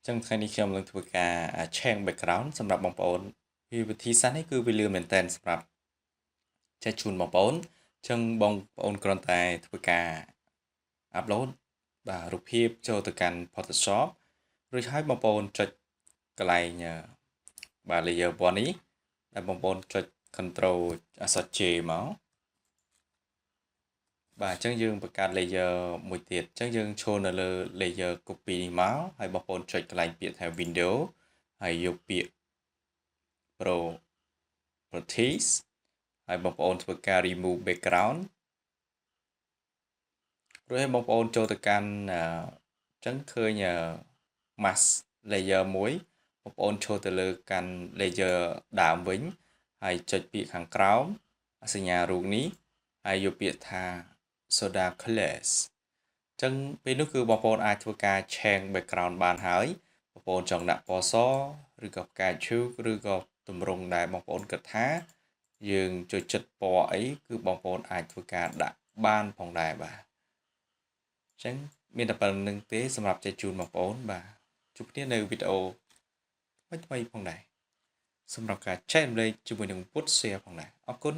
ចឹងថ្ងៃនេះខ្ញុំនឹងធ្វើការ change background សម្រាប់បងប្អូនពីវិធីសាស្ត្រនេះគឺវាលឿនមែនទែនសម្រាប់ចែកជូនបងប្អូនចឹងបងប្អូនគ្រាន់តែធ្វើការ upload បាទរូបភាពចូលទៅកាន់ Photoshop រួចហើយបងប្អូនចុចកន្លែងបាទ layer 1នេះដែលបងប្អូនចុច control អក្សរ J មកបាទអញ្ចឹងយើងបង្កើត layer មួយទៀតអញ្ចឹងយើងឈរនៅលើ layer copy នេះមកហើយបងប្អូនចុចកន្លែងពាក្យថា window ហើយយកពាក្យ properties ហើយបងប្អូនធ្វើការ remove background រួចហើយបងប្អូនចូលទៅកាន់អញ្ចឹងឃើញmask layer មួយបងប្អូនចូលទៅលើកាន់ layer ដើមវិញហើយចុចពាក្យខាងក្រោមសញ្ញារូបនេះហើយយកពាក្យថា soda colors អញ្ចឹងពេលនោះគឺបងប្អូនអាចធ្វើការ change background បានហើយបងប្អូនចង់ដាក់ពណ៌សឬក៏ផ្កាឈូកឬក៏ទម្រង់ដែលបងប្អូនគិតថាយើងចូលចិត្តពណ៌អីគឺបងប្អូនអាចធ្វើការដាក់បានផងដែរបាទអញ្ចឹងមានតែប៉ុណ្្នឹងទេសម្រាប់ចែកជូនបងប្អូនបាទជួបគ្នានៅវីដេអូថ្មីៗផងដែរសម្រាប់ការចែករំលែកជាមួយនឹងពុទ្ធ share ផងដែរអរគុណ